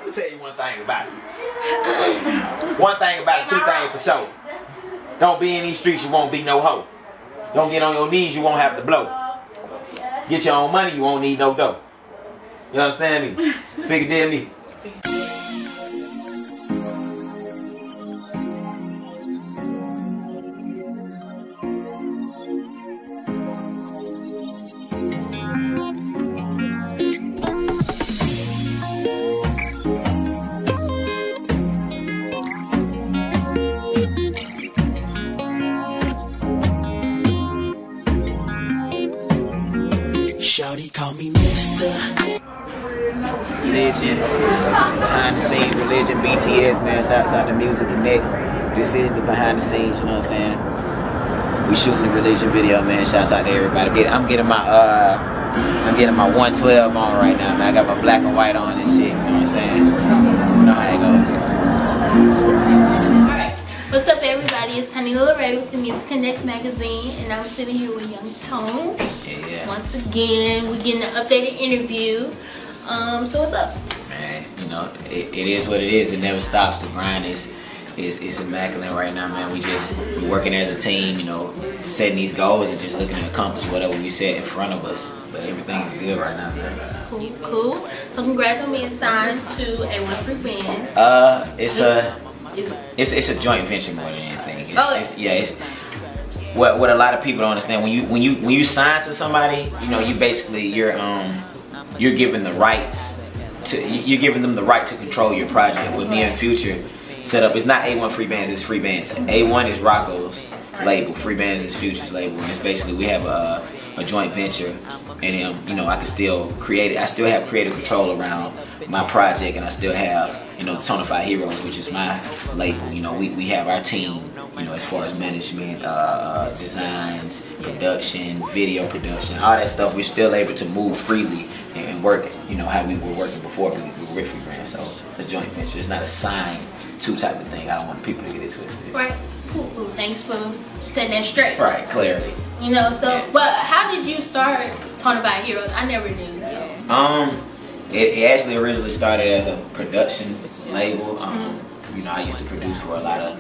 me tell you one thing about it. One thing about it, two things for sure. Don't be in these streets, you won't be no hoe. Don't get on your knees, you won't have to blow. Get your own money, you won't need no dough. You understand me? Figure deal me. Shawty call me Mr. Religion, behind the scenes, religion, BTS, man. Shouts out to Music Connects. This is the behind the scenes, you know what I'm saying? We shooting the religion video, man. Shouts out to everybody. I'm getting my 112 on right now, man. I got my black and white on and shit, you know what I'm saying? You know how it goes. Alright, what's up everybody? It's Tiny Little Ray with the Music Connects magazine, and I'm sitting here with Young Tone. Yeah. Once again, we're getting an updated interview. So what's up? Man, you know, it is what it is. It never stops. The grind is immaculate right now, man. We're working as a team, you know, setting these goals and just looking to accomplish whatever we set in front of us. But everything's good right now, man. Cool, cool. So congrats on being signed to a one free band. It's a joint venture more than anything. It's what a lot of people don't understand. When you sign to somebody, you know, you're giving the rights to, you're giving them the right to control your project. With me and Future set up, it's not A1 Free Bands, it's Free Bands. A1 is Rocco's label, Free Bands is Future's label, and it's basically we have a joint venture, and you know, I still have creative control around my project, and I still have, you know, Tonify Heroes, which is my label. You know, we have our team, you know, as far as management, designs, production, video production, all that stuff. We're still able to move freely and work, you know, how we were working before we were Free Brand. So it's a joint venture. It's not a signed to type of thing. I don't want people to get into it. Right. Cool. Thanks for setting that straight. Right. Clarity. You know, so yeah. But how did you start Tonify Heroes? I never knew. So. It actually originally started as a production label. You know, I used to produce for a lot of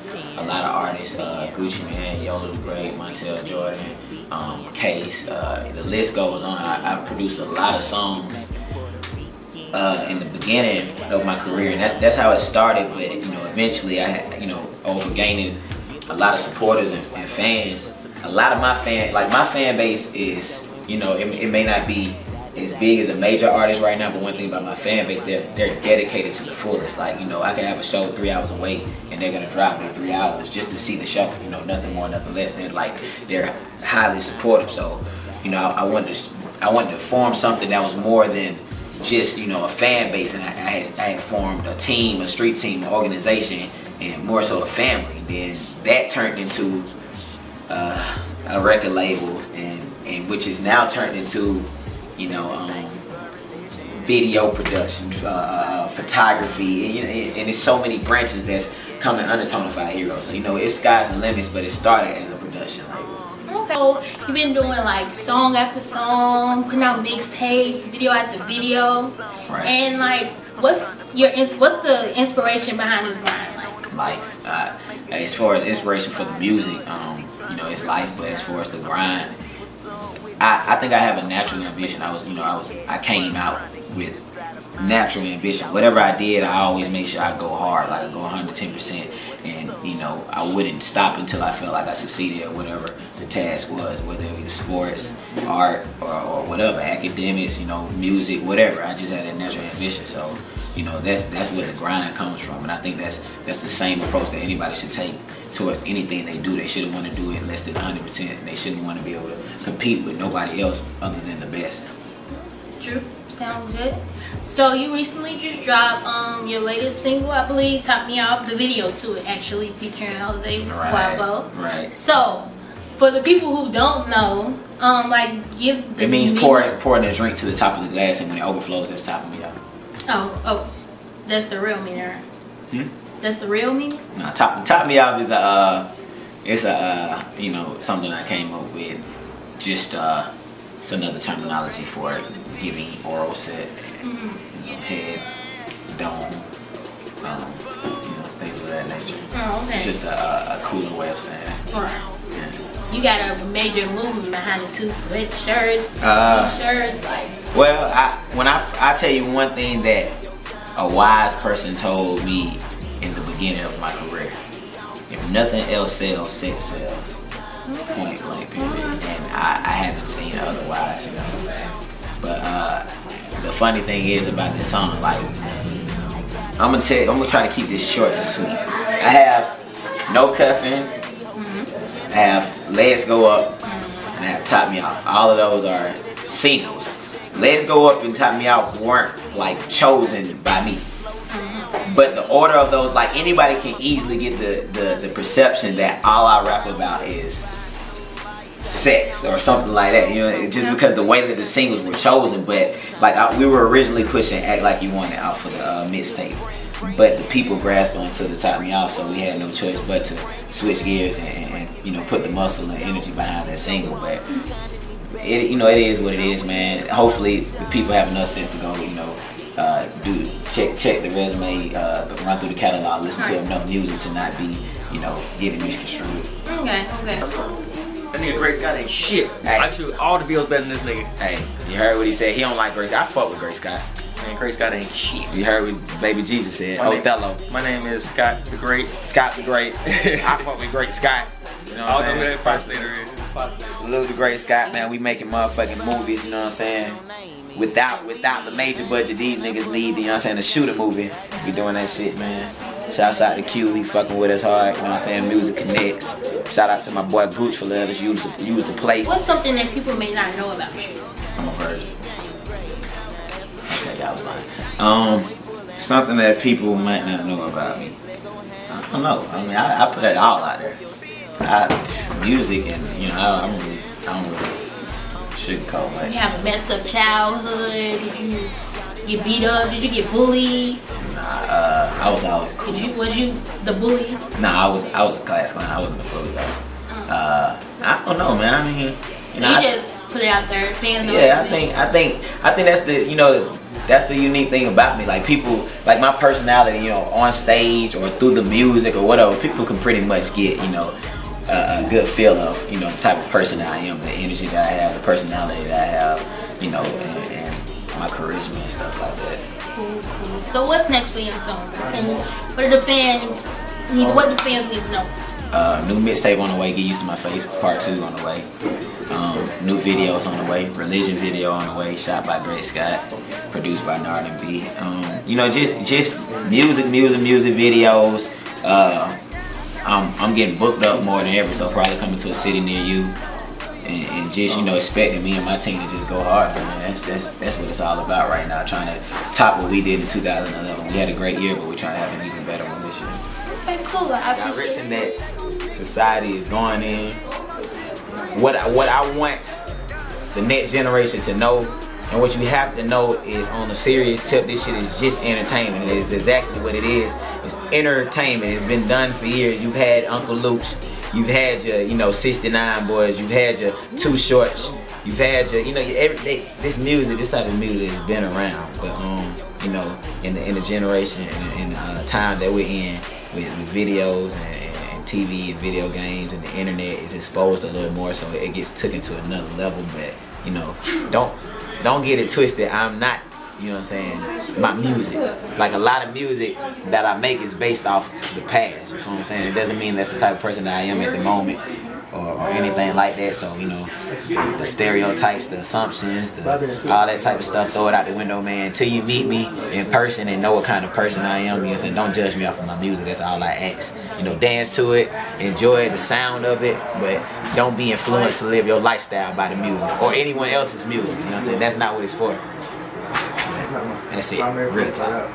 artists, Gucci Mane, Yola the Great, Montel Jordan, Case. The list goes on. I produced a lot of songs in the beginning of my career, and that's how it started. But you know, eventually I had, you know, over gaining a lot of supporters and fans. A lot of my fan base is, you know, it may not be as big as a major artist right now, but one thing about my fan base, they're dedicated to the fullest. Like, you know, I can have a show 3 hours away and they're gonna drive me 3 hours just to see the show. You know, nothing more, nothing less. They're highly supportive. So, you know, I wanted to form something that was more than just, you know, a fan base, and I had formed a team, a street team, an organization, and more so a family. Then that turned into a record label, and which is now turned into, you know, video production, photography, and it's so many branches that's coming under Tonify Heroes. So, you know, it's sky's the limits, but it started as a production label. Okay. So you've been doing like song after song, putting out mixtapes, video after video, right. And like, what's the inspiration behind this grind? Life. As far as inspiration for the music, you know, it's life. But as far as the grind, I think I have a natural ambition. I came out with natural ambition. Whatever I did, I always made sure I go hard, like I go 110%, and you know, I wouldn't stop until I felt like I succeeded at whatever the task was, whether it was sports, art, or whatever, academics, you know, music, whatever. I just had that natural ambition. So, you know, that's where the grind comes from, and I think that's the same approach that anybody should take towards anything they do. They shouldn't want to do it less than 100%, and they shouldn't want to be able to compete with nobody else other than the best. True. Sounds good. So you recently just dropped your latest single, I believe, Top Me Off, the video to it actually, featuring Jose Guavo. Right. So for the people who don't know, like, give the It means pouring a drink to the top of the glass, and when it overflows, that's topping me off. Oh, that's the real meaning, right? That's the real meaning? No, top me off is you know, something I came up with. Just it's another terminology for giving oral sex, you know, head, dome, It's just a cooler way of saying it. Right. Yeah. You got a major movement behind the 2 sweatshirts, t-shirts, like. Well, I tell you one thing that a wise person told me in the beginning of my career: if nothing else sells, sex sells. Point blank, period. And I haven't seen otherwise, you know. But the funny thing is about this song, like, I'm gonna try to keep this short and sweet. I have No Cuffin', I have Let's Go Up, and I have Top Me Off. All of those are singles. Let's Go Up and Top Me Off weren't like chosen by me. But the order of those, like, anybody can easily get the perception that all I rap about is sex or something like that, you know, just because the way that the singles were chosen. But like we were originally pushing Act Like You Want It out for the mixtape, but the people grasped onto the Top Me Off, so we had no choice but to switch gears and you know, put the muscle and energy behind that single. But it, you know, it is what it is, man. Hopefully the people have enough sense to go, you know, check the resume, run through the catalog, listen to enough music to not be, you know, getting misconstrued. Okay. That nigga Gray Scott ain't shit. Hey. I shoot all the videos better than this nigga. Hey, you heard what he said? He don't like Gray Scott. I fuck with Gray Scott. Man, Gray Scott ain't shit. You heard what Baby Jesus said? Othello. My name is Scott the Great. Scott the Great. I fuck with Great Scott. You know what I'm saying? I don't know who that impersonator is. Salute to Great Scott, man. We making motherfucking movies, you know what I'm saying? Without the major budget these niggas need, you know what I'm saying, to shoot a movie. We doing that shit, man. Shouts out to Q, he fucking with us hard, you know what I'm saying? Music connects. Shout out to my boy Gooch for letting us use the place. What's something that people may not know about you? I'm a virgin. Okay, I was lying. Something that people might not know about me. I don't know. I mean, I put it all out there. Music and, you know, I don't really sugarcoat much. You have a messed up childhood? Did you get beat up? Did you get bullied? Nah, I was always cool. Was you the bully? Nah, I was a class clown. I wasn't a bully though. I don't know, man. I mean, you know, just put it out there. Fans. Yeah, I think that's the, you know, that's the unique thing about me. Like, people, like my personality, you know, on stage or through the music or whatever, people can pretty much get, you know, a good feel of, you know, the type of person that I am, the energy that I have, the personality that I have, you know, and my charisma and stuff like that. Cool. So what's next for you, Tone? What do the fans need? What do the fans need to know? New mixtape on the way. Get Used to My Face Part 2 on the way. New videos on the way. Religion video on the way. Shot by Great Scott. Produced by Nard and B. You know, just music videos. I'm getting booked up more than ever, so probably coming to a city near you, and just, you know, expecting me and my team to just go hard, man. That's what it's all about right now. Trying to top what we did in 2011. We had a great year, but we're trying to have an even better one this year. Okay, cool. The direction that society is going in, what I want the next generation to know, and what you have to know is, on a serious tip, this shit is just entertainment. It is exactly what it is. It's entertainment. It's been done for years. You've had Uncle Luke's, you've had your, you know, 69 Boys, you've had your Too Shorts, you've had your, you know, this type of music has been around. But you know, in the generation and in the time that we're in, with videos and TV and video games and the internet is exposed a little more, so it gets taken to another level. But, you know, don't get it twisted. I'm not, you know what I'm saying, my music. Like, a lot of music that I make is based off the past, you know what I'm saying? It doesn't mean that's the type of person that I am at the moment or anything like that. So, you know, the stereotypes, the assumptions, all that type of stuff, throw it out the window, man. Until you meet me in person and know what kind of person I am, you know what I'm saying? Don't judge me off of my music. That's all I ask. You know, dance to it, enjoy the sound of it, but don't be influenced to live your lifestyle by the music or anyone else's music. You know what I'm saying? That's not what it's for. That's it. Real talk.